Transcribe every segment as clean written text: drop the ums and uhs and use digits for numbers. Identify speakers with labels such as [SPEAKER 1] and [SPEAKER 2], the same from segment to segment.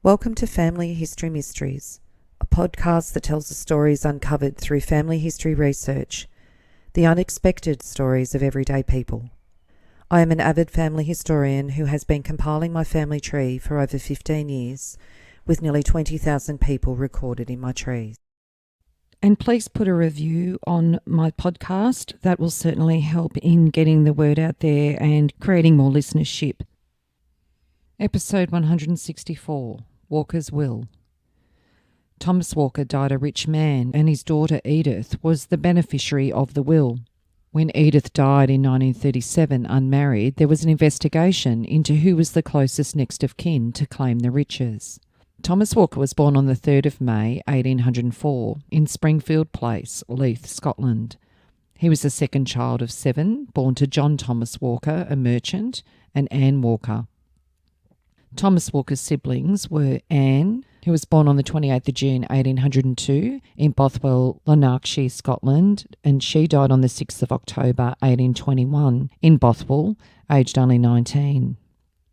[SPEAKER 1] Welcome to Family History Mysteries, a podcast that tells the stories uncovered through family history research, the unexpected stories of everyday people. I am an avid family historian who has been compiling my family tree for over 15 years, with nearly 20,000 people recorded in my trees. And please put a review on my podcast. That will certainly help in getting the word out there and creating more listenership. Episode 164. Walker's Will. Thomas Walker died a rich man, and his daughter Eadith was the beneficiary of the will. When Eadith died in 1937 unmarried, there was an investigation into who was the closest next of kin to claim the riches. Thomas Walker was born on the 3rd of May 1804 in Springfield Place, Leith, Scotland. He was the second child of 7, born to John Thomas Walker, a merchant, and Anne Walker. Thomas Walker's siblings were Anne, who was born on the 28th of June 1802 in Bothwell, Lanarkshire, Scotland, and she died on the 6th of October 1821 in Bothwell, aged only 19.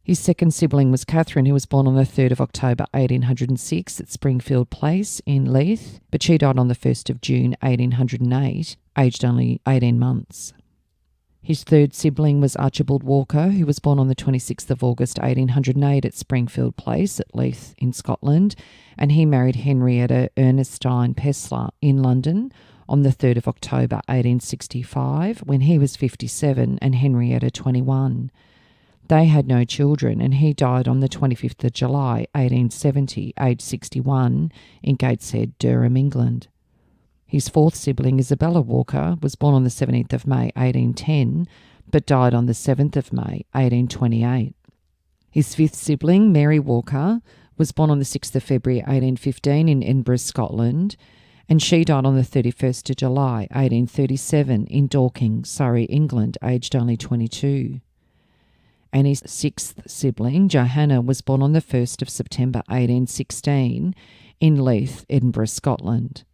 [SPEAKER 1] His second sibling was Catherine, who was born on the 3rd of October 1806 at Springfield Place in Leith, but she died on the 1st of June 1808, aged only 18 months. His third sibling was Archibald Walker, who was born on the 26th of August 1808 at Springfield Place at Leith in Scotland, and he married Henrietta Ernestine Pessler in London on the 3rd of October 1865 when he was 57 and Henrietta 21. They had no children, and he died on the 25th of July 1870, aged 61, in Gateshead, Durham, England. His fourth sibling, Isabella Walker, was born on the 17th of May 1810, but died on the 7th of May 1828. His fifth sibling, Mary Walker, was born on the 6th of February 1815 in Edinburgh, Scotland, and she died on the 31st of July 1837 in Dorking, Surrey, England, aged only 22. And his sixth sibling, Johanna, was born on the 1st of September 1816 in Leith, Edinburgh, Scotland.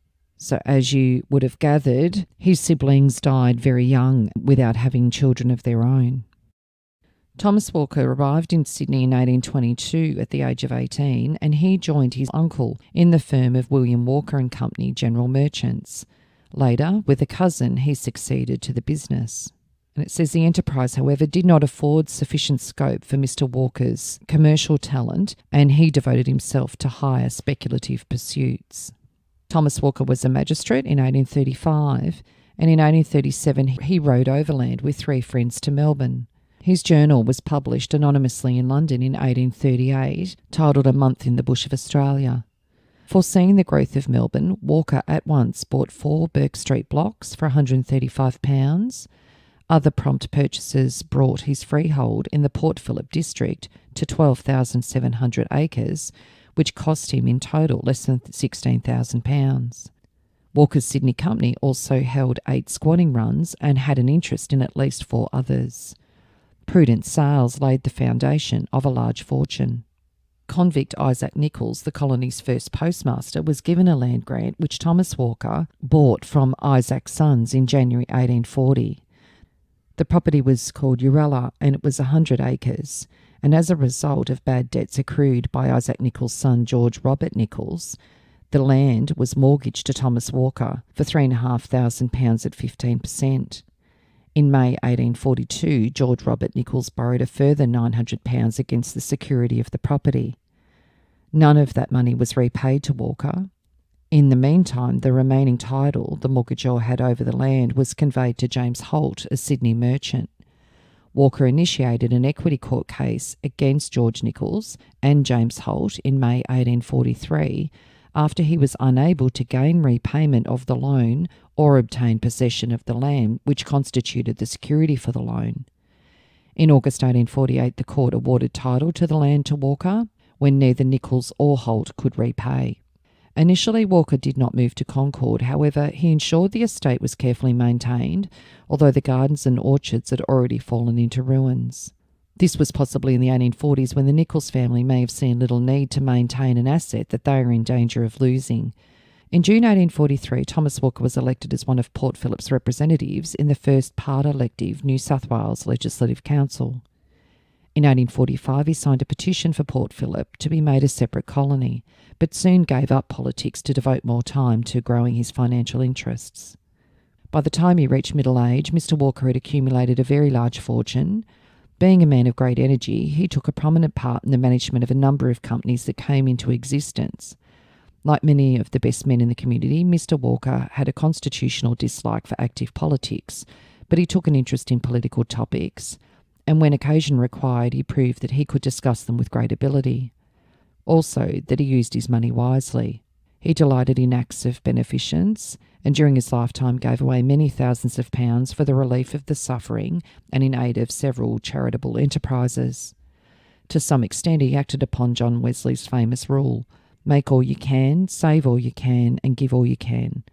[SPEAKER 1] So as you would have gathered, his siblings died very young without having children of their own. Thomas Walker arrived in Sydney in 1822 at the age of 18, and he joined his uncle in the firm of William Walker and Company General Merchants. Later, with a cousin, he succeeded to the business. And it says the enterprise, however, did not afford sufficient scope for Mr. Walker's commercial talent, and he devoted himself to higher speculative pursuits. Thomas Walker was a magistrate in 1835, and in 1837 he rode overland with 3 friends to Melbourne. His journal was published anonymously in London in 1838, titled A Month in the Bush of Australia. Foreseeing the growth of Melbourne, Walker at once bought 4 Burke Street blocks for £135. Other prompt purchases brought his freehold in the Port Phillip district to 12,700 acres, which cost him in total less than £16,000. Walker's Sydney Company also held 8 squatting runs and had an interest in at least 4 others. Prudent sales laid the foundation of a large fortune. Convict Isaac Nichols, the colony's first postmaster, was given a land grant which Thomas Walker bought from Isaac's sons in January 1840. The property was called Uralla, and it was 100 acres. And as a result of bad debts accrued by Isaac Nichols' son George Robert Nichols, the land was mortgaged to Thomas Walker for £3,500 at 15%. In May 1842, George Robert Nichols borrowed a further £900 against the security of the property. None of that money was repaid to Walker. In the meantime, the remaining title the mortgagor had over the land was conveyed to James Holt, a Sydney merchant. Walker initiated an equity court case against George Nichols and James Holt in May 1843 after he was unable to gain repayment of the loan or obtain possession of the land which constituted the security for the loan. In August 1848, the court awarded title to the land to Walker when neither Nichols or Holt could repay. Initially, Walker did not move to Concord. However, he ensured the estate was carefully maintained, although the gardens and orchards had already fallen into ruins.
[SPEAKER 2] This was possibly in the 1840s, when the Nichols family may have seen little need to maintain an asset that they were in danger of losing. In June 1843, Thomas Walker was elected as one of Port Phillip's representatives in the first part-elective New South Wales Legislative Council. In 1845, he signed a petition for Port Phillip to be made a separate colony, but soon gave up politics to devote more time to growing his financial interests. By the time he reached middle age, Mr. Walker had accumulated a very large fortune. Being a man of great energy, he took a prominent part in the management of a number of companies that came into existence. Like many of the best men in the community, Mr. Walker had a constitutional dislike for active politics, but he took an interest in political topics, and when occasion required, he proved that he could discuss them with great ability. Also, that he used his money wisely. He delighted in acts of beneficence, and during his lifetime gave away many thousands of pounds for the relief of the suffering and in aid of several charitable enterprises. To some extent, he acted upon John Wesley's famous rule: make all you can, save all you can, and give all you can.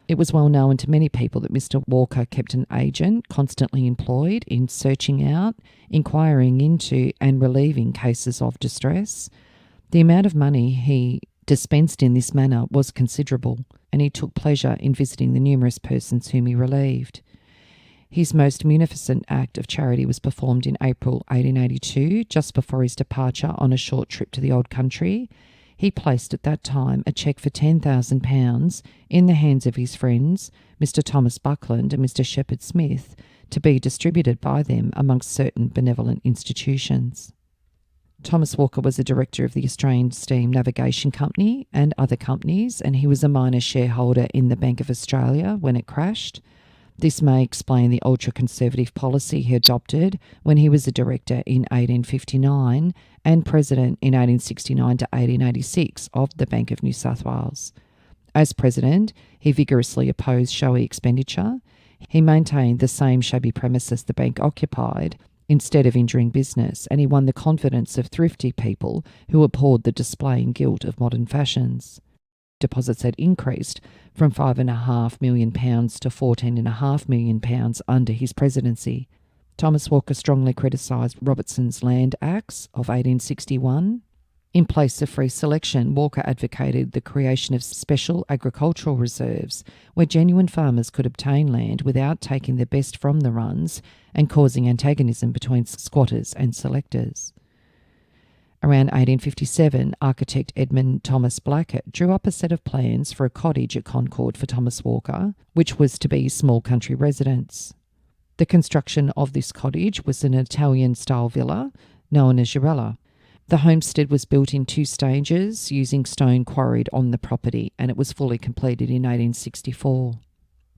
[SPEAKER 2] It was well known to many people that Mr. Walker kept an agent constantly employed in searching out, inquiring into, and relieving cases of distress. The amount of money he dispensed in this manner was considerable, and he took pleasure in visiting the numerous persons whom he relieved. His most munificent act of charity was performed in April 1882, just before his departure on a short trip to the old country. He placed at that time a cheque for £10,000 in the hands of his friends, Mr. Thomas Buckland and Mr. Shepherd Smith, to be distributed by them amongst certain benevolent institutions. Thomas Walker was a director of the Australian Steam Navigation Company and other companies, and he was a minor shareholder in the Bank of Australia when it crashed. This may explain the ultra-conservative policy he adopted when he was a director in 1859 and president in 1869 to 1886 of the Bank of New South Wales. As president, he vigorously opposed showy expenditure. He maintained the same shabby premises the bank occupied instead of injuring business, and he won the confidence of thrifty people who abhorred the display and gilt of modern fashions. Deposits had increased from £5.5 million to £14.5 million under his presidency. Thomas Walker strongly criticised Robertson's Land Acts of 1861. In place of free selection, Walker advocated the creation of special agricultural reserves where genuine farmers could obtain land without taking the best from the runs and causing antagonism between squatters and selectors. Around 1857, architect Edmund Thomas Blackett drew up a set of plans for a cottage at Concord for Thomas Walker, which was to be small country residence. The construction of this cottage was an Italian-style villa known as Girella. The homestead was built in 2 stages using stone quarried on the property, and it was fully completed in 1864.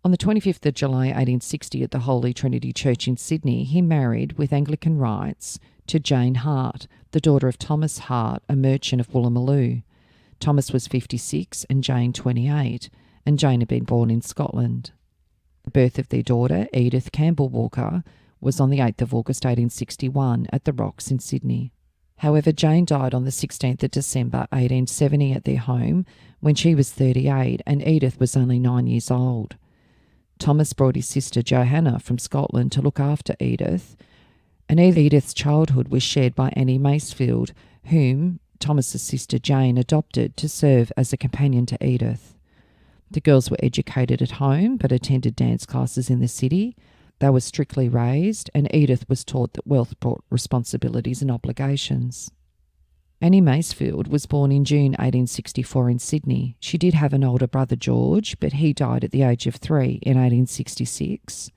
[SPEAKER 2] On the 25th of July 1860 at the Holy Trinity Church in Sydney, he married, with Anglican rites, to Jane Hart, the daughter of Thomas Hart, a merchant of Woolloomooloo. Thomas was 56 and Jane 28, and Jane had been born in Scotland. The birth of their daughter, Eadith Campbell Walker, was on the 8th of August 1861 at the Rocks in Sydney. However, Jane died on the 16th of December 1870 at their home when she was 38 and Eadith was only 9 years old. Thomas brought his sister Johanna from Scotland to look after Eadith, and Edith's childhood was shared by Annie Masefield, whom Thomas's sister Jane adopted to serve as a companion to Eadith. The girls were educated at home but attended dance classes in the city. They were strictly raised, and Eadith was taught that wealth brought responsibilities and obligations. Annie Masefield was born in June 1864 in Sydney. She did have an older brother, George, but he died at the age of 3 in 1866.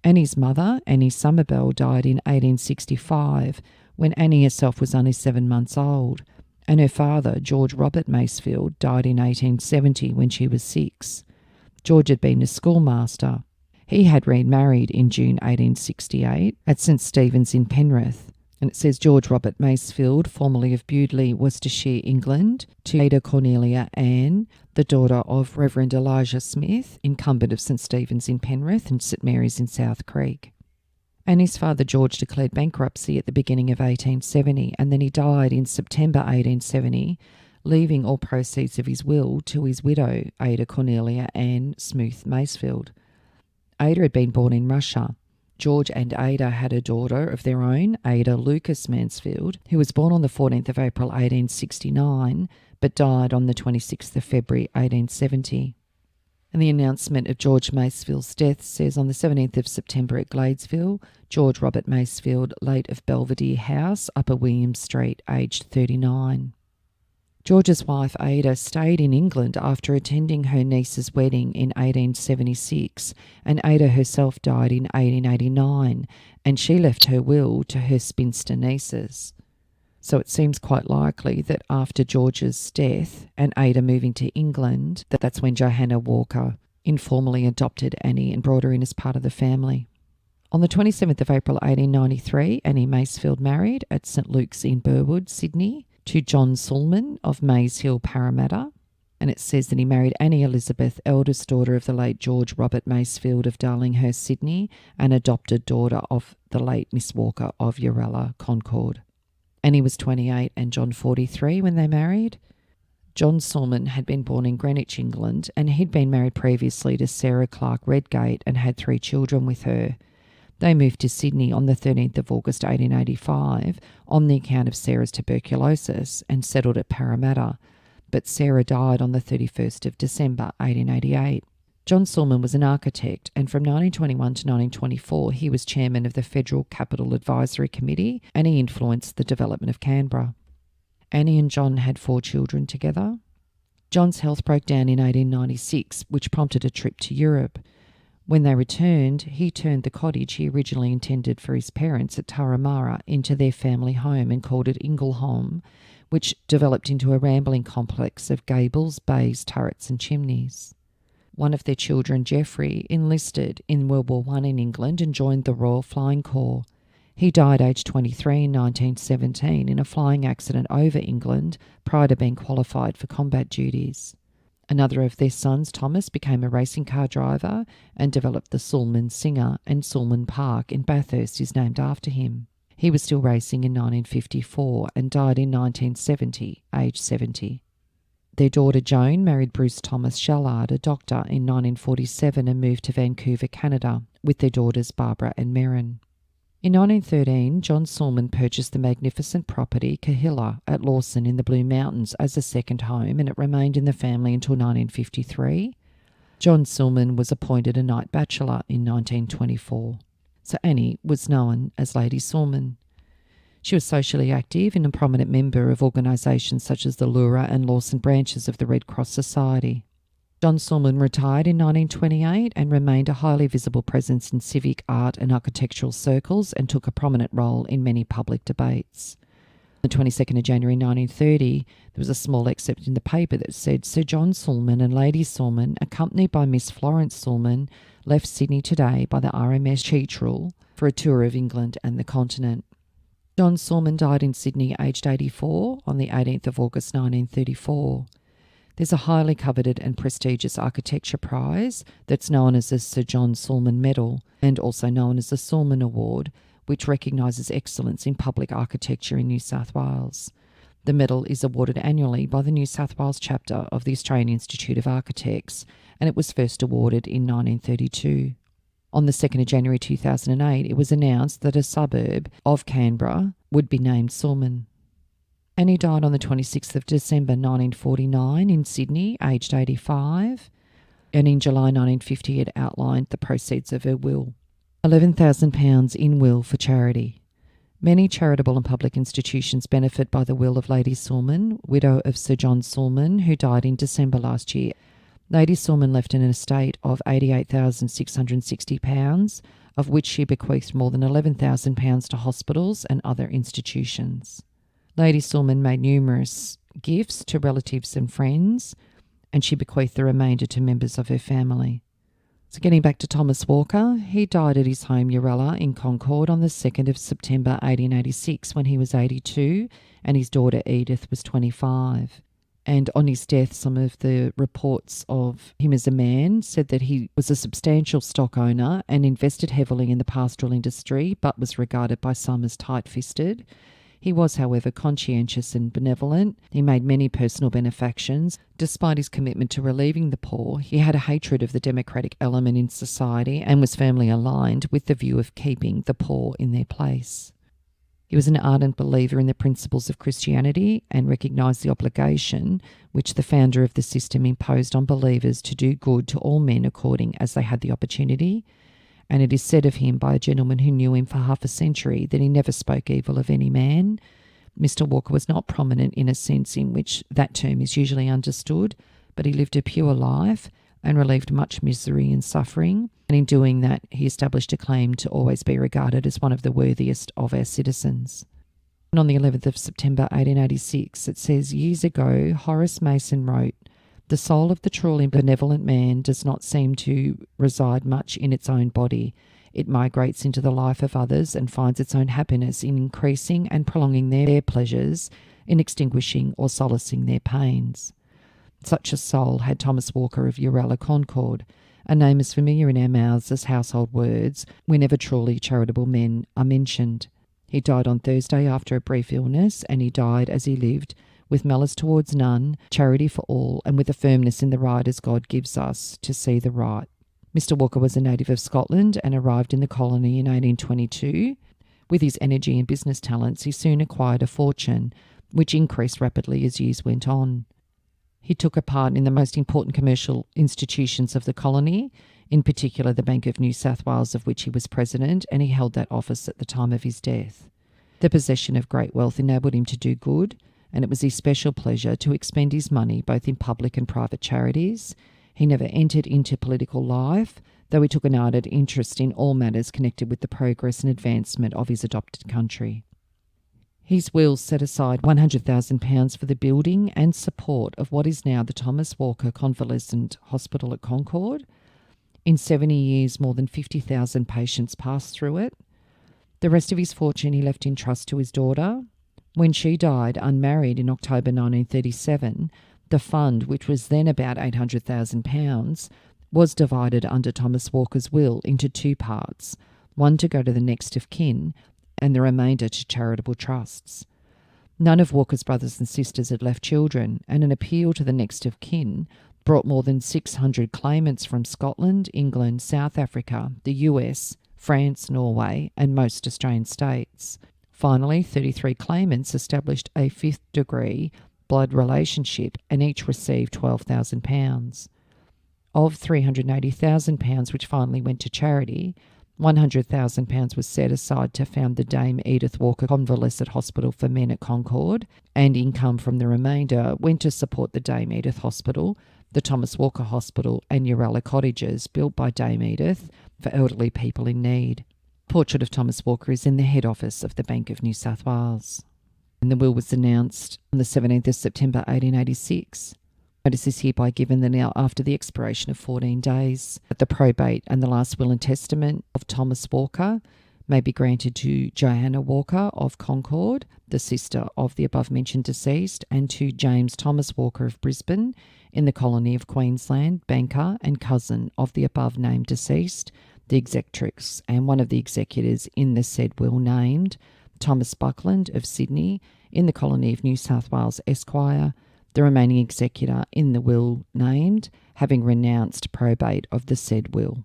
[SPEAKER 2] Annie's mother, Annie Somerville, died in 1865 when Annie herself was only 7 months old, and her father, George Robert Masefield, died in 1870 when she was 6. George had been a schoolmaster. He had remarried in June 1868 at St Stephen's in Penrith, and it says George Robert Masefield, formerly of Bewdley, Worcestershire, England, to Ada Cornelia Ann, the daughter of Reverend Elijah Smith, incumbent of St Stephen's in Penrith and St Mary's in South Creek. Annie's father George declared bankruptcy at the beginning of 1870, and then he died in September 1870, leaving all proceeds of his will to his widow, Ada Cornelia Ann Smoot Masefield. Ada had been born in Russia. George and Ada had a daughter of their own, Ada Lucas Mansfield, who was born on the 14th of April 1869 but died on the 26th of February 1870. And the announcement of George Macefield's death says on the 17th of September at Gladesville, George Robert Macefield, late of Belvedere House, Upper William Street, aged 39. George's wife Ada stayed in England after attending her niece's wedding in 1876, and Ada herself died in 1889, and she left her will to her spinster nieces. So it seems quite likely that after George's death and Ada moving to England, that's when Johanna Walker informally adopted Annie and brought her in as part of the family. On the 27th of April 1893, Annie Macefield married at St Luke's in Burwood, Sydney, to John Sulman of Mays Hill, Parramatta, and it says that he married Annie Elizabeth, eldest daughter of the late George Robert Macefield of Darlinghurst, Sydney, and adopted daughter of the late Miss Walker of Uralla, Concord. Annie was 28 and John 43 when they married. John Sulman had been born in Greenwich, England, and he'd been married previously to Sarah Clark Redgate and had 3 children with her. They moved to Sydney on the 13th of August 1885 on the account of Sarah's tuberculosis and settled at Parramatta, but Sarah died on the 31st of December 1888. John Sulman was an architect, and from 1921 to 1924 he was chairman of the Federal Capital Advisory Committee, and he influenced the development of Canberra. Annie and John had 4 children together. John's health broke down in 1896, which prompted a trip to Europe. When they returned, he turned the cottage he originally intended for his parents at Turramurra into their family home and called it Ingleholm, which developed into a rambling complex of gables, bays, turrets and chimneys. One of their children, Geoffrey, enlisted in World War I in England and joined the Royal Flying Corps. He died aged 23 in 1917 in a flying accident over England prior to being qualified for combat duties. Another of their sons, Thomas, became a racing car driver and developed the Sulman Singer, and Sulman Park in Bathurst is named after him. He was still racing in 1954 and died in 1970, aged 70. Their daughter Joan married Bruce Thomas Shallard, a doctor, in 1947 and moved to Vancouver, Canada, with their daughters Barbara and Merrin. In 1913, John Sulman purchased the magnificent property Kahilla at Lawson in the Blue Mountains as a second home, and it remained in the family until 1953. John Sulman was appointed a Knight Bachelor in 1924. So Annie was known as Lady Sulman. She was socially active and a prominent member of organisations such as the Leura and Lawson branches of the Red Cross Society. John Sulman retired in 1928 and remained a highly visible presence in civic, art and architectural circles and took a prominent role in many public debates. On the 22nd of January 1930, there was a small excerpt in the paper that said, Sir John Sulman and Lady Sulman, accompanied by Miss Florence Sulman, left Sydney today by the RMS Cheetrel for a tour of England and the continent. John Sulman died in Sydney aged 84 on the 18th of August 1934. There's a highly coveted and prestigious architecture prize that's known as the Sir John Sulman Medal and also known as the Sulman Award, which recognises excellence in public architecture in New South Wales. The medal is awarded annually by the New South Wales chapter of the Australian Institute of Architects, and it was first awarded in 1932. On the 2nd of January 2008, it was announced that a suburb of Canberra would be named Sulman. Annie died on the 26th of December 1949 in Sydney, aged 85, and in July 1950 it outlined the proceeds of her will. £11,000 in will for charity. Many charitable and public institutions benefit by the will of Lady Sulman, widow of Sir John Sulman, who died in December last year. Lady Sulman left an estate of £88,660, of which she bequeathed more than £11,000 to hospitals and other institutions. Lady Sulman made numerous gifts to relatives and friends, and she bequeathed the remainder to members of her family. So getting back to Thomas Walker, he died at his home Uralla in Concord on the 2nd of September 1886 when he was 82 and his daughter Eadith was 25. And on his death, some of the reports of him as a man said that he was a substantial stock owner and invested heavily in the pastoral industry, but was regarded by some as tight-fisted. He was, however, conscientious and benevolent. He made many personal benefactions. Despite his commitment to relieving the poor, he had a hatred of the democratic element in society and was firmly aligned with the view of keeping the poor in their place. He was an ardent believer in the principles of Christianity and recognised the obligation which the founder of the system imposed on believers to do good to all men according as they had the opportunity. And it is said of him by a gentleman who knew him for half a century that he never spoke evil of any man. Mr. Walker was not prominent in a sense in which that term is usually understood, but he lived a pure life and relieved much misery and suffering. And in doing that, he established a claim to always be regarded as one of the worthiest of our citizens. And on the 11th of September 1886, it says, "Years ago, Horace Mason wrote, 'The soul of the truly benevolent man does not seem to reside much in its own body. It migrates into the life of others and finds its own happiness in increasing and prolonging their pleasures, in extinguishing or solacing their pains.'" Such a soul had Thomas Walker of Uralla, Concord, a name as familiar in our mouths as household words whenever truly charitable men are mentioned. He died on Thursday after a brief illness, and he died as he lived, with malice towards none, charity for all, and with a firmness in the right as God gives us to see the right. Mr. Walker was a native of Scotland and arrived in the colony in 1822. With his energy and business talents, he soon acquired a fortune, which increased rapidly as years went on. He took a part in the most important commercial institutions of the colony, in particular the Bank of New South Wales, of which he was president, and he held that office at the time of his death. The possession of great wealth enabled him to do good, and it was his special pleasure to expend his money both in public and private charities. He never entered into political life, though he took an ardent interest in all matters connected with the progress and advancement of his adopted country. His will set aside £100,000 for the building and support of what is now the Thomas Walker Convalescent Hospital at Concord. In 70 years, more than 50,000 patients passed through it. The rest of his fortune he left in trust to his daughter. When she died unmarried in October 1937, the fund, which was then about £800,000, was divided under Thomas Walker's will into two parts, one to go to the next of kin and the remainder to charitable trusts. None of Walker's brothers and sisters had left children, and an appeal to the next of kin brought more than 600 claimants from Scotland, England, South Africa, the US, France, Norway, and most Australian states. Finally, 33 claimants established a fifth-degree blood relationship, and each received £12,000. Of £380,000 which finally went to charity, £100,000 was set aside to found the Dame Eadith Walker Convalescent Hospital for Men at Concord, and income from the remainder went to support the Dame Eadith Hospital, the Thomas Walker Hospital, and Uralla cottages built by Dame Eadith for elderly people in need. A portrait of Thomas Walker is in the head office of the Bank of New South Wales. And the will was announced on the 17th of September 1886. Notice is hereby given that now after the expiration of 14 days, that the probate and the last will and testament of Thomas Walker may be granted to Johanna Walker of Concord, the sister of the above-mentioned deceased, and to James Thomas Walker of Brisbane, in the colony of Queensland, banker and cousin of the above-named deceased, the executrix and one of the executors in the said will named, Thomas Buckland of Sydney, in the colony of New South Wales, Esquire, the remaining executor in the will named, having renounced probate of the said will.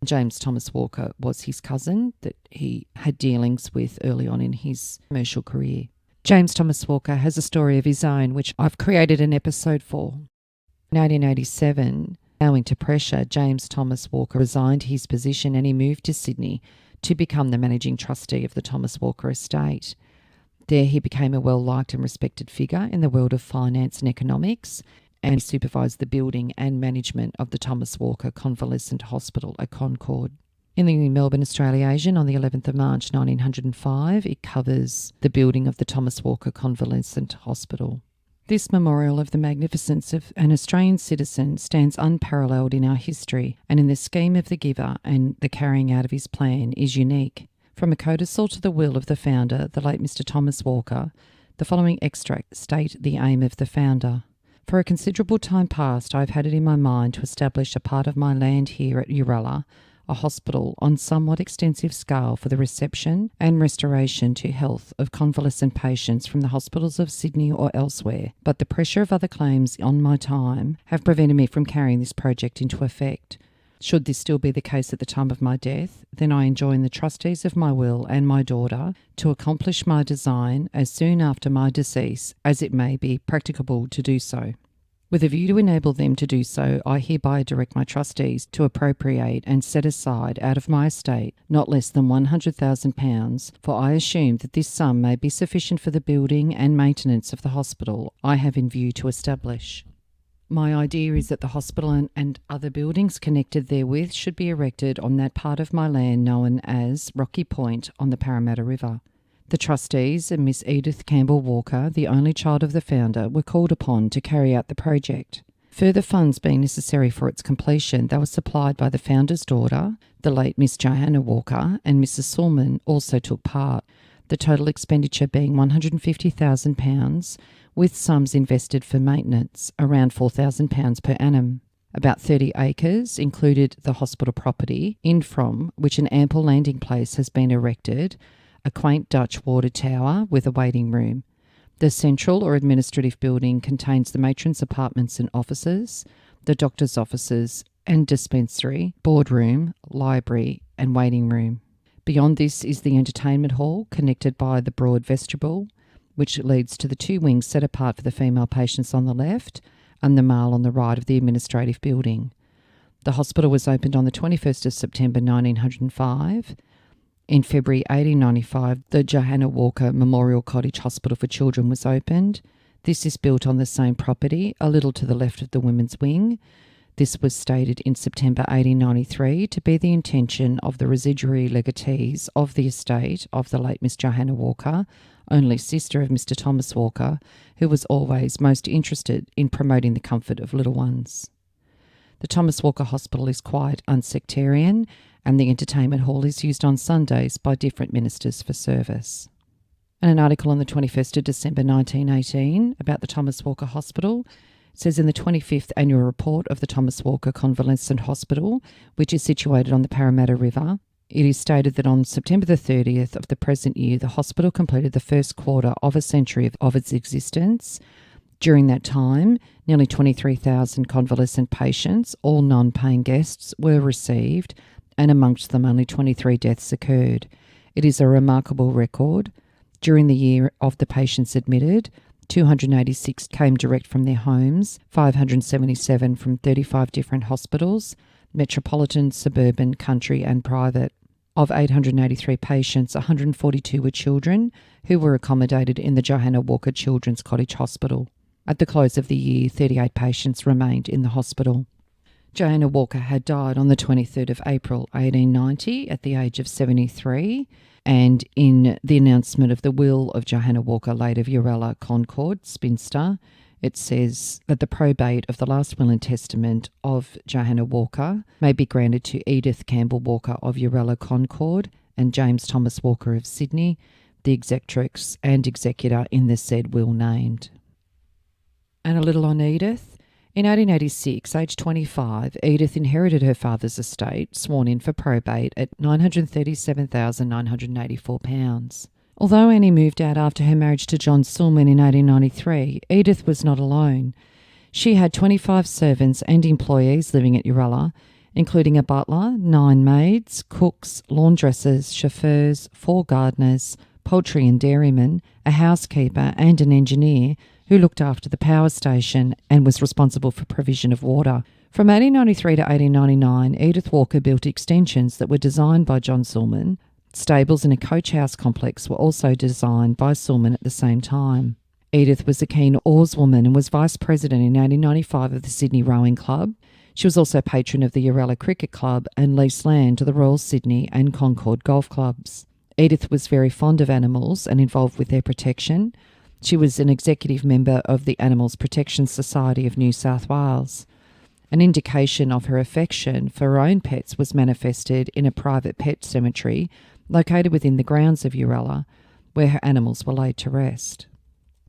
[SPEAKER 2] James Thomas Walker was his cousin that he had dealings with early on in his commercial career. James Thomas Walker has a story of his own, which I've created an episode for. In 1887, owing to pressure, James Thomas Walker resigned his position and he moved to Sydney to become the managing trustee of the Thomas Walker estate. There he became a well-liked and respected figure in the world of finance and economics, and he supervised the building and management of the Thomas Walker Convalescent Hospital at Concord. In the Melbourne Australiasian on the 11th of March 1905, it covers the building of the Thomas Walker Convalescent Hospital. This memorial of the magnificence of an Australian citizen stands unparalleled in our history, and in the scheme of the giver and the carrying out of his plan is unique. From a codicil to the will of the founder, the late Mr. Thomas Walker, the following extract state the aim of the founder. For a considerable time past, I have had it in my mind to establish a part of my land here at Uralla a hospital on somewhat extensive scale for the reception and restoration to health of convalescent patients from the hospitals of Sydney or elsewhere, but the pressure of other claims on my time have prevented me from carrying this project into effect. Should this still be the case at the time of my death, then I enjoin the trustees of my will and my daughter to accomplish my design as soon after my decease as it may be practicable to do so. With a view to enable them to do so, I hereby direct my trustees to appropriate and set aside out of my estate not less than £100,000, for I assume that this sum may be sufficient for the building and maintenance of the hospital I have in view to establish. My idea is that the hospital and other buildings connected therewith should be erected on that part of my land known as Rocky Point on the Parramatta River. The trustees and Miss Eadith Campbell Walker, the only child of the founder, were called upon to carry out the project. Further funds being necessary for its completion, they were supplied by the founder's daughter, the late Miss Johanna Walker, and Mrs. Sulman also took part, the total expenditure being £150,000, with sums invested for maintenance, around £4,000 per annum. About 30 acres included the hospital property, in from which an ample landing place has been erected, a quaint Dutch water tower with a waiting room. The central or administrative building contains the matron's apartments and offices, the doctor's offices and dispensary, boardroom, library and waiting room. Beyond this is the entertainment hall, connected by the broad vestibule, which leads to the two wings set apart for the female patients on the left and the male on the right of the administrative building. The hospital was opened on the 21st of September 1905. In February 1895, the Johanna Walker Memorial Cottage Hospital for Children was opened. This is built on the same property, a little to the left of the women's wing. This was stated in September 1893 to be the intention of the residuary legatees of the estate of the late Miss Johanna Walker, only sister of Mr. Thomas Walker, who was always most interested in promoting the comfort of little ones. The Thomas Walker Hospital is quite unsectarian, and the entertainment hall is used on Sundays by different ministers for service. And an article on the 21st of December 1918 about the Thomas Walker Hospital says in the 25th annual report of the Thomas Walker Convalescent Hospital, which is situated on the Parramatta River, it is stated that on September the 30th of the present year, the hospital completed the first quarter of a century of its existence. During that time, nearly 23,000 convalescent patients, all non-paying guests, were received, and amongst them only 23 deaths occurred. It is a remarkable record. During the year of the patients admitted, 286 came direct from their homes, 577 from 35 different hospitals, metropolitan, suburban, country and private. Of 883 patients, 142 were children who were accommodated in the Johanna Walker Children's Cottage Hospital. At the close of the year, 38 patients remained in the hospital. Johanna Walker had died on the 23rd of April 1890 at the age of 73, and in the announcement of the will of Johanna Walker, late of Urella Concord, spinster, it says that the probate of the last will and testament of Johanna Walker may be granted to Eadith Campbell Walker of Urella Concord and James Thomas Walker of Sydney, the executrix and executor in the said will named. And a little on Eadith. In 1886, aged 25, Eadith inherited her father's estate, sworn in for probate, at £937,984. Although Annie moved out after her marriage to John Sulman in 1893, Eadith was not alone. She had 25 servants and employees living at Urella, including a butler, 9 maids, cooks, laundresses, chauffeurs, 4 gardeners, poultry and dairymen, a housekeeper and an engineer who looked after the power station and was responsible for provision of water. From 1893 to 1899, Eadith Walker built extensions that were designed by John Sulman. Stables and a coach house complex were also designed by Sulman at the same time. Eadith was a keen oarswoman and was vice president in 1895 of the Sydney Rowing Club. She was also patron of the Urella Cricket Club and leased land to the Royal Sydney and Concord golf clubs. Eadith was very fond of animals and involved with their protection. She was an executive member of the Animals Protection Society of New South Wales. An indication of her affection for her own pets was manifested in a private pet cemetery located within the grounds of Urella, where her animals were laid to rest.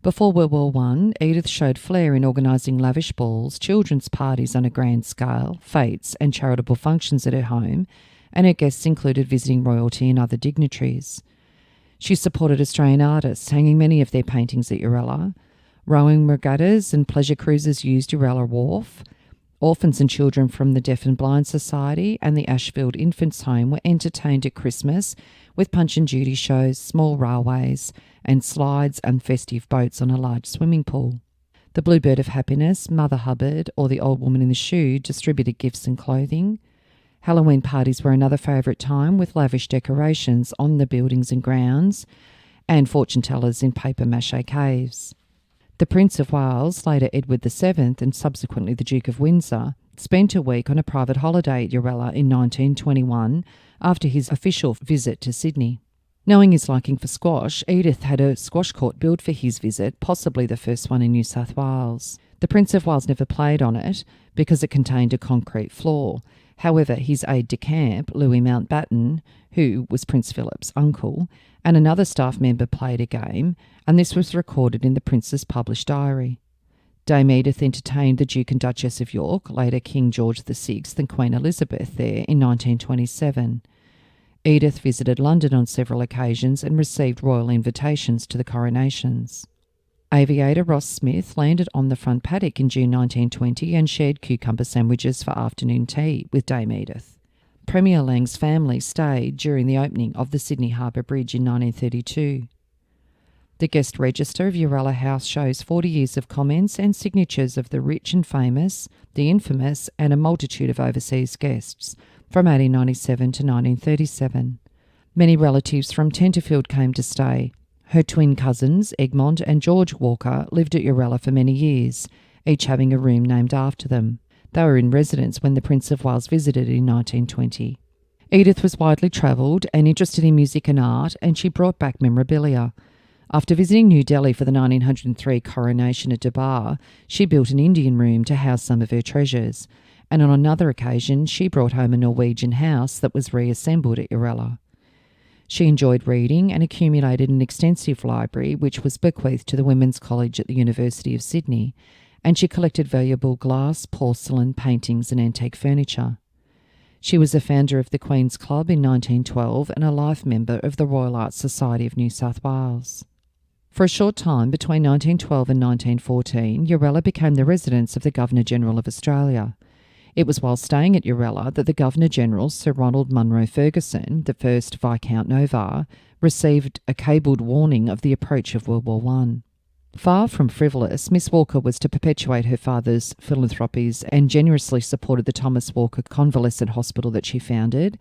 [SPEAKER 2] Before World War I, Eadith showed flair in organising lavish balls, children's parties on a grand scale, fetes and charitable functions at her home, and her guests included visiting royalty and other dignitaries. She supported Australian artists, hanging many of their paintings at Urella. Rowing regattas and pleasure cruises used Urella Wharf. Orphans and children from the Deaf and Blind Society and the Ashfield Infants Home were entertained at Christmas with Punch and Judy shows, small railways, and slides and festive boats on a large swimming pool. The Bluebird of Happiness, Mother Hubbard, or the Old Woman in the Shoe distributed gifts and clothing. Halloween parties were another favourite time with lavish decorations on the buildings and grounds, and fortune tellers in paper mache caves. The Prince of Wales, later Edward VII and subsequently the Duke of Windsor, spent a week on a private holiday at Urella in 1921 after his official visit to Sydney. Knowing his liking for squash, Eadith had a squash court built for his visit, possibly the first one in New South Wales. The Prince of Wales never played on it because it contained a concrete floor. However, his aide-de-camp, Louis Mountbatten, who was Prince Philip's uncle, and another staff member played a game, and this was recorded in the Prince's published diary. Dame Eadith entertained the Duke and Duchess of York, later King George VI and Queen Elizabeth, there in 1927. Eadith visited London on several occasions and received royal invitations to the coronations. Aviator Ross Smith landed on the front paddock in June 1920 and shared cucumber sandwiches for afternoon tea with Dame Eadith. Premier Lang's family stayed during the opening of the Sydney Harbour Bridge in 1932. The guest register of Urella House shows 40 years of comments and signatures of the rich and famous, the infamous, and a multitude of overseas guests from 1897 to 1937. Many relatives from Tenterfield came to stay. Her twin cousins, Egmont and George Walker, lived at Urella for many years, each having a room named after them. They were in residence when the Prince of Wales visited in 1920. Eadith was widely travelled and interested in music and art, and she brought back memorabilia. After visiting New Delhi for the 1903 coronation at Durbar, she built an Indian room to house some of her treasures, and on another occasion she brought home a Norwegian house that was reassembled at Urella. She enjoyed reading and accumulated an extensive library which was bequeathed to the Women's College at the University of Sydney, and she collected valuable glass, porcelain, paintings and antique furniture. She was a founder of the Queen's Club in 1912 and a life member of the Royal Arts Society of New South Wales. For a short time, between 1912 and 1914, Urella became the residence of the Governor-General of Australia. It was while staying at Urella that the Governor-General, Sir Ronald Munro Ferguson, the first Viscount Novar, received a cabled warning of the approach of World War I. Far from frivolous, Miss Walker was to perpetuate her father's philanthropies and generously supported the Thomas Walker Convalescent Hospital that she founded.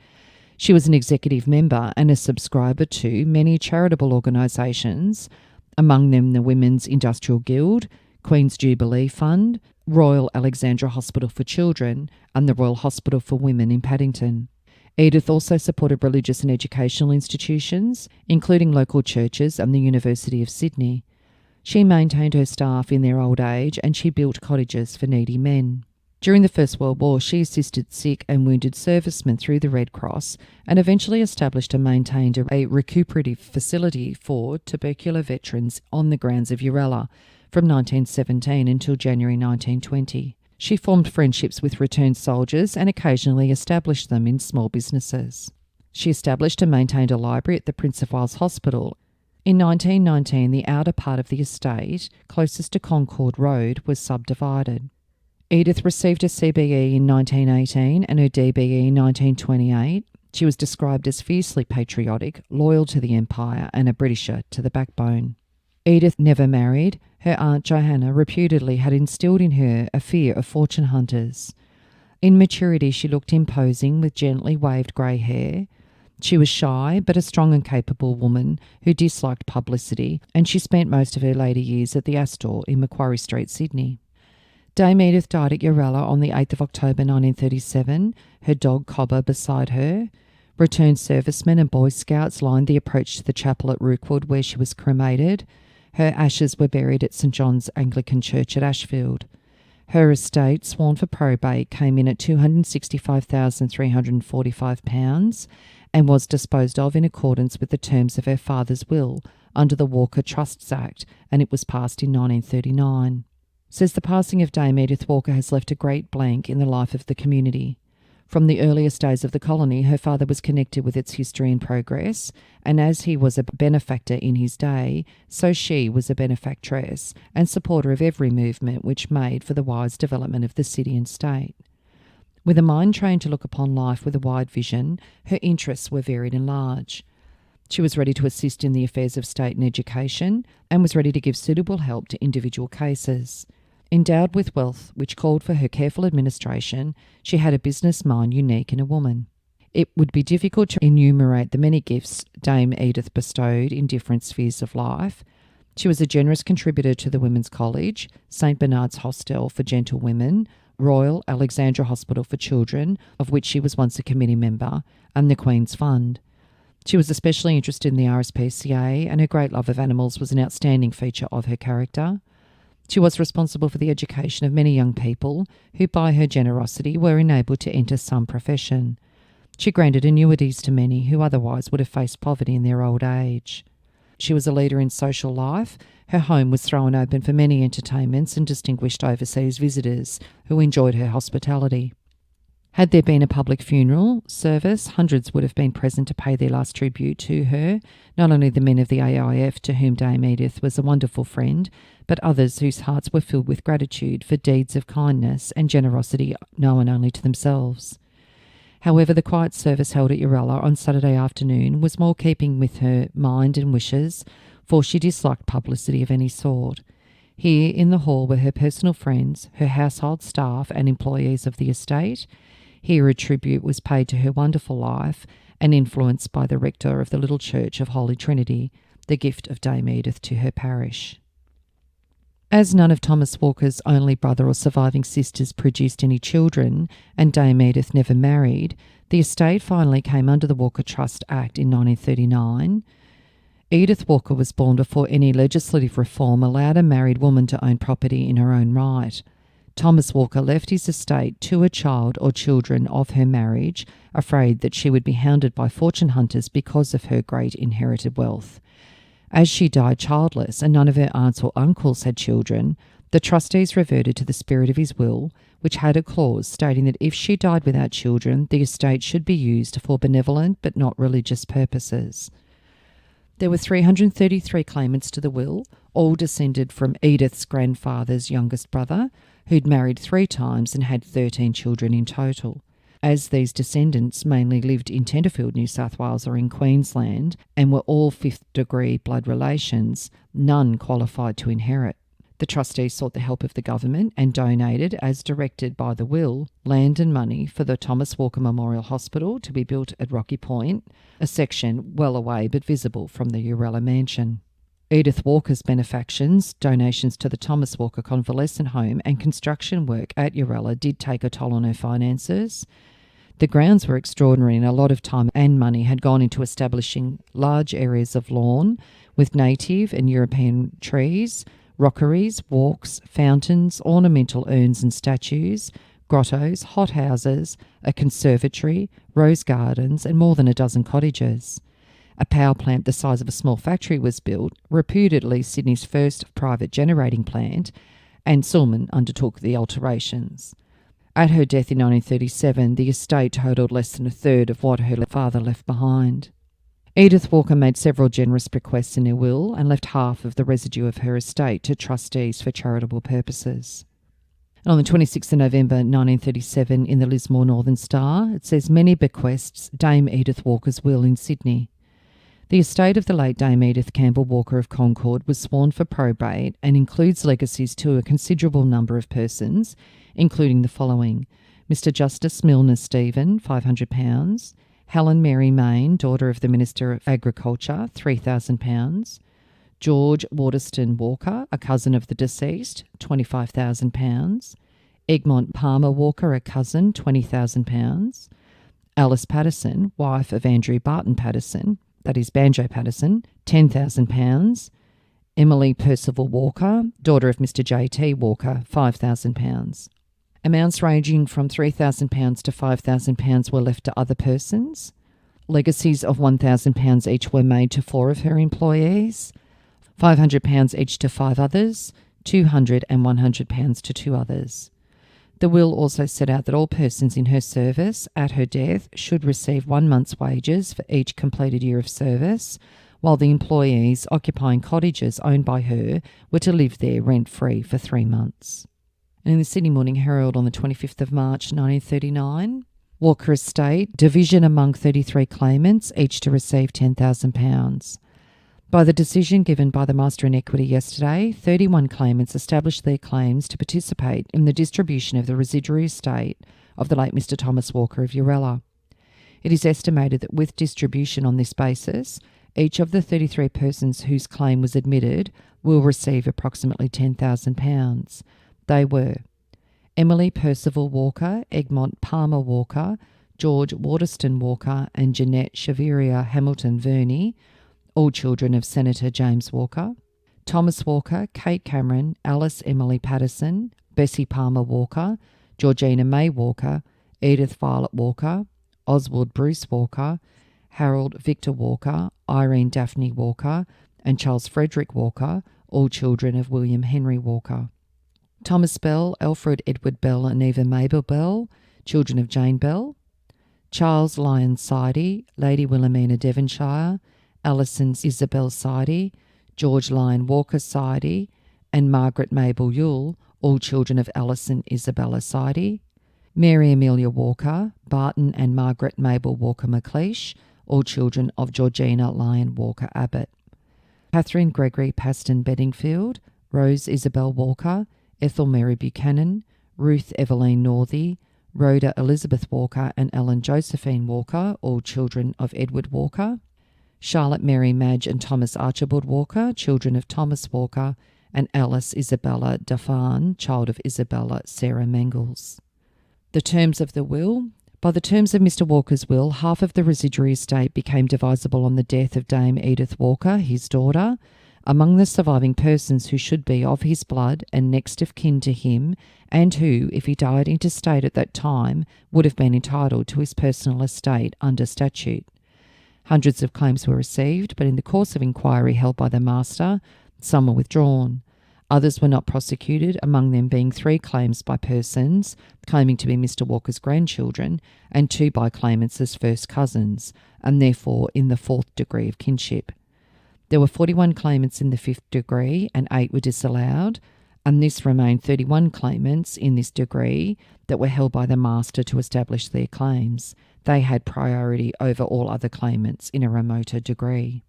[SPEAKER 2] She was an executive member and a subscriber to many charitable organisations, among them the Women's Industrial Guild, Queen's Jubilee Fund, Royal Alexandra Hospital for Children, and the Royal Hospital for Women in Paddington. Eadith also supported religious and educational institutions, including local churches and the University of Sydney. She maintained her staff in their old age and she built cottages for needy men. During the First World War, she assisted sick and wounded servicemen through the Red Cross and eventually established and maintained a recuperative facility for tubercular veterans on the grounds of Urella from 1917 until January 1920. She formed friendships with returned soldiers and occasionally established them in small businesses. She established and maintained a library at the Prince of Wales Hospital. In 1919, the outer part of the estate, closest to Concord Road, was subdivided. Eadith received a CBE in 1918 and her DBE in 1928. She was described as fiercely patriotic, loyal to the Empire and a Britisher to the backbone. Eadith never married. Her Aunt Johanna reputedly had instilled in her a fear of fortune hunters. In maturity, she looked imposing with gently waved grey hair. She was shy, but a strong and capable woman who disliked publicity, and she spent most of her later years at the Astor in Macquarie Street, Sydney. Dame Eadith died at Urella on the 8th of October 1937, her dog Cobber beside her. Returned servicemen and Boy Scouts lined the approach to the chapel at Rookwood where she was cremated. Her ashes were buried at St John's Anglican Church at Ashfield. Her estate, sworn for probate, came in at £265,345 and was disposed of in accordance with the terms of her father's will under the Walker Trusts Act, and it was passed in 1939. Says the passing of Dame Eadith Walker has left a great blank in the life of the community. From the earliest days of the colony, her father was connected with its history and progress, and as he was a benefactor in his day, so she was a benefactress and supporter of every movement which made for the wise development of the city and state. With a mind trained to look upon life with a wide vision, her interests were varied and large. She was ready to assist in the affairs of state and education, and was ready to give suitable help to individual cases. Endowed with wealth which called for her careful administration, she had a business mind unique in a woman. It would be difficult to enumerate the many gifts Dame Eadith bestowed in different spheres of life. She was a generous contributor to the Women's College, St Bernard's Hostel for Gentle Women, Royal Alexandra Hospital for Children, of which she was once a committee member, and the Queen's Fund. She was especially interested in the RSPCA, and her great love of animals was an outstanding feature of her character. She was responsible for the education of many young people who, by her generosity, were enabled to enter some profession. She granted annuities to many who otherwise would have faced poverty in their old age. She was a leader in social life. Her home was thrown open for many entertainments and distinguished overseas visitors who enjoyed her hospitality. Had there been a public funeral service, hundreds would have been present to pay their last tribute to her, not only the men of the AIF, to whom Dame Eadith was a wonderful friend, but others whose hearts were filled with gratitude for deeds of kindness and generosity known only to themselves. However, the quiet service held at Urella on Saturday afternoon was more keeping with her mind and wishes, for she disliked publicity of any sort. Here in the hall were her personal friends, her household staff and employees of the estate. Here a tribute was paid to her wonderful life and influenced by the rector of the little church of Holy Trinity, the gift of Dame Eadith to her parish. As none of Thomas Walker's only brother or surviving sisters produced any children, and Dame Eadith never married, the estate finally came under the Walker Trust Act in 1939. Eadith Walker was born before any legislative reform allowed a married woman to own property in her own right. Thomas Walker left his estate to a child or children of her marriage, afraid that she would be hounded by fortune hunters because of her great inherited wealth. As she died childless and none of her aunts or uncles had children, the trustees reverted to the spirit of his will, which had a clause stating that if she died without children, the estate should be used for benevolent but not religious purposes. There were 333 claimants to the will, all descended from Eadith's grandfather's youngest brother, who'd married 3 times and had 13 children in total. As these descendants mainly lived in Tenterfield, New South Wales or in Queensland, and were all 5th-degree blood relations, none qualified to inherit. The trustees sought the help of the government and donated, as directed by the will, land and money for the Thomas Walker Memorial Hospital to be built at Rocky Point, a section well away but visible from the Urella mansion. Eadith Walker's benefactions, donations to the Thomas Walker Convalescent Home and construction work at Urella did take a toll on her finances. The grounds were extraordinary and a lot of time and money had gone into establishing large areas of lawn with native and European trees, rockeries, walks, fountains, ornamental urns and statues, grottos, hothouses, a conservatory, rose gardens and more than a dozen cottages. A power plant the size of a small factory was built, reputedly Sydney's first private generating plant, and Sulman undertook the alterations. At her death in 1937, the estate totalled less than a third of what her father left behind. Eadith Walker made several generous bequests in her will and left half of the residue of her estate to trustees for charitable purposes. And on the 26th of November 1937, in the Lismore Northern Star, it says, "Many bequests, Dame Eadith Walker's will in Sydney." The estate of the late Dame Eadith Campbell Walker of Concord was sworn for probate and includes legacies to a considerable number of persons, including the following: Mr Justice Milner Stephen, £500, Helen Mary Main, daughter of the Minister of Agriculture, £3,000, George Waterston Walker, a cousin of the deceased, £25,000, Egmont Palmer Walker, a cousin, £20,000, Alice Patterson, wife of Andrew Barton Patterson, that is Banjo Patterson, £10,000, Emily Percival Walker, daughter of Mr J.T. Walker, £5,000. Amounts ranging from £3,000 to £5,000 were left to other persons. Legacies of £1,000 each were made to 4 of her employees, £500 each to 5 others, £200 and £100 to 2 others. The will also set out that all persons in her service at her death should receive 1 month's wages for each completed year of service, while the employees occupying cottages owned by her were to live there rent-free for 3 months. And in the Sydney Morning Herald on the 25th of March 1939, Walker Estate, division among 33 claimants, each to receive £10,000. By the decision given by the Master in Equity yesterday, 31 claimants established their claims to participate in the distribution of the residuary estate of the late Mr. Thomas Walker of Urella. It is estimated that with distribution on this basis, each of the 33 persons whose claim was admitted will receive approximately £10,000. They were Emily Percival Walker, Egmont Palmer Walker, George Waterston Walker and Jeanette Shaveria Hamilton Verney, all children of Senator James Walker, Thomas Walker, Kate Cameron, Alice Emily Patterson, Bessie Palmer Walker, Georgina May Walker, Eadith Violet Walker, Oswald Bruce Walker, Harold Victor Walker, Irene Daphne Walker, and Charles Frederick Walker, all children of William Henry Walker. Thomas Bell, Alfred Edward Bell and Eva Mabel Bell, children of Jane Bell. Charles Lyon Sidey, Lady Wilhelmina Devonshire, Alison Isabel Sidey, George Lyon Walker Sidey, and Margaret Mabel Yule, all children of Alison Isabella Sidey. Mary Amelia Walker, Barton and Margaret Mabel Walker McLeish, all children of Georgina Lyon Walker Abbott. Catherine Gregory Paston Beddingfield, Rose Isabel Walker, Ethel Mary Buchanan, Ruth Eveline Northey, Rhoda Elizabeth Walker and Ellen Josephine Walker, all children of Edward Walker. Charlotte Mary Madge and Thomas Archibald Walker, children of Thomas Walker, and Alice Isabella Daffan, child of Isabella Sarah Mangles. The terms of the will. By the terms of Mr. Walker's will, half of the residuary estate became divisible on the death of Dame Eadith Walker, his daughter, among the surviving persons who should be of his blood and next of kin to him, and who, if he died intestate at that time, would have been entitled to his personal estate under statute. Hundreds of claims were received, but in the course of inquiry held by the Master, some were withdrawn. Others were not prosecuted, among them being 3 claims by persons claiming to be Mr. Walker's grandchildren and 2 by claimants as first cousins, and therefore in the 4th degree of kinship. There were 41 claimants in the 5th degree and 8 were disallowed, and this remained 31 claimants in this degree that were held by the Master to establish their claims. They had priority over all other claimants in a remoter degree.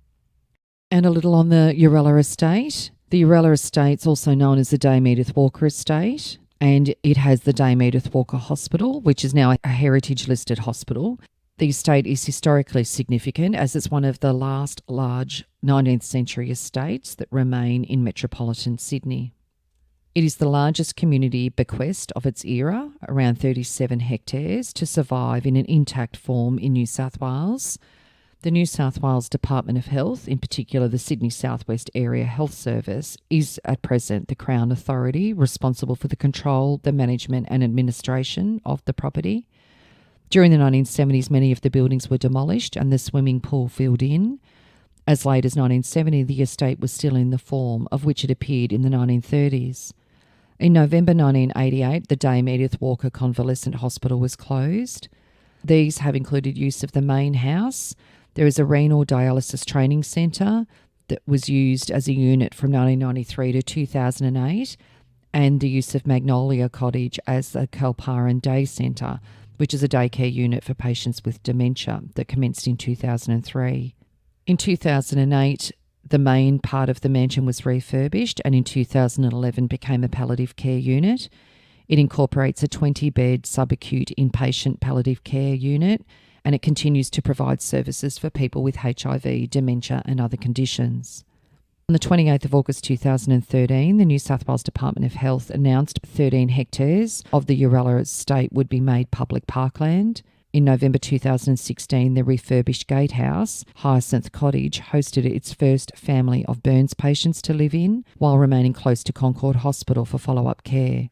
[SPEAKER 2] And a little on the Urella estate. The Urella estate is also known as the Dame Eadith Walker estate, and it has the Dame Eadith Walker Hospital, which is now a heritage-listed hospital. The estate is historically significant as it's one of the last large 19th century estates that remain in metropolitan Sydney. It is the largest community bequest of its era, around 37 hectares, to survive in an intact form in New South Wales. The New South Wales Department of Health, in particular the Sydney South West Area Health Service, is at present the Crown Authority responsible for the control, the management and administration of the property. During the 1970s, many of the buildings were demolished and the swimming pool filled in. As late as 1970, the estate was still in the form of which it appeared in the 1930s. In November 1988, the Dame Eadith Walker Convalescent Hospital was closed. These have included use of the main house. There is a renal dialysis training centre that was used as a unit from 1993 to 2008, and the use of Magnolia Cottage as the Kalparan Day Centre, which is a daycare unit for patients with dementia that commenced in 2003. In 2008, the main part of the mansion was refurbished and in 2011 became a palliative care unit. It incorporates a 20-bed subacute inpatient palliative care unit, and it continues to provide services for people with HIV, dementia and other conditions. On the 28th of August 2013, the New South Wales Department of Health announced 13 hectares of the Urella estate would be made public parkland. In November 2016, the refurbished gatehouse, Hyacinth Cottage, hosted its first family of burns patients to live in, while remaining close to Concord Hospital for follow-up care.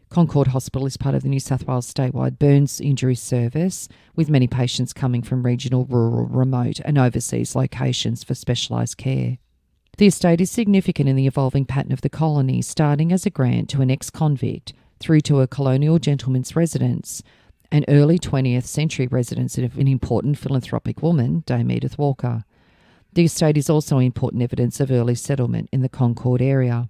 [SPEAKER 2] Concord Hospital is part of the New South Wales statewide burns injury service, with many patients coming from regional, rural, remote and overseas locations for specialised care. The estate is significant in the evolving pattern of the colony, starting as a grant to an ex-convict through to a colonial gentleman's residence and early 20th century residence of an important philanthropic woman, Dame Eadith Walker. The estate is also important evidence of early settlement in the Concord area.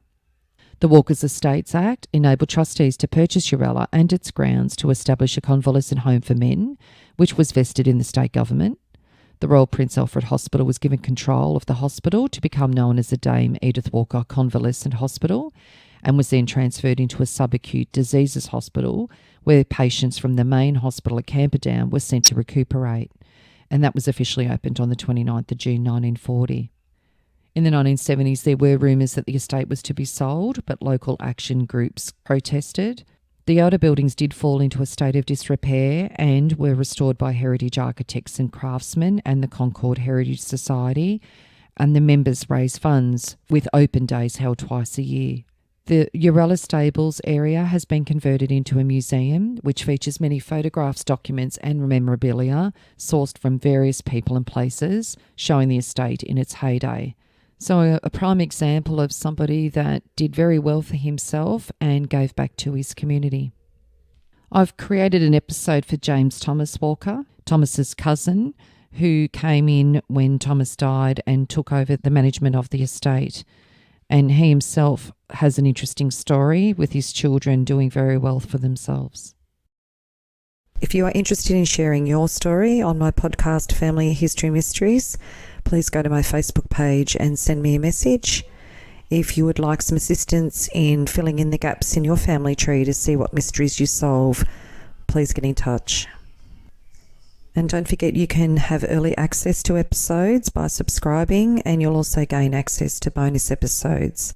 [SPEAKER 2] The Walkers Estates Act enabled trustees to purchase Uralla and its grounds to establish a convalescent home for men, which was vested in the state government. The Royal Prince Alfred Hospital was given control of the hospital to become known as the Dame Eadith Walker Convalescent Hospital, and was then transferred into a subacute diseases hospital where patients from the main hospital at Camperdown were sent to recuperate, and that was officially opened on the 29th of June 1940. In the 1970s, there were rumours that the estate was to be sold, but local action groups protested. The outer buildings did fall into a state of disrepair and were restored by heritage architects and craftsmen and the Concord Heritage Society, and the members raised funds with open days held twice a year. The Uralla Stables area has been converted into a museum, which features many photographs, documents and memorabilia sourced from various people and places, showing the estate in its heyday. So a prime example of somebody that did very well for himself and gave back to his community. I've created an episode for James Thomas Walker, Thomas's cousin, who came in when Thomas died and took over the management of the estate. And he himself has an interesting story with his children doing very well for themselves.
[SPEAKER 1] If you are interested in sharing your story on my podcast, Family History Mysteries, please go to my Facebook page and send me a message. If you would like some assistance in filling in the gaps in your family tree to see what mysteries you solve, please get in touch. And don't forget, you can have early access to episodes by subscribing, and you'll also gain access to bonus episodes.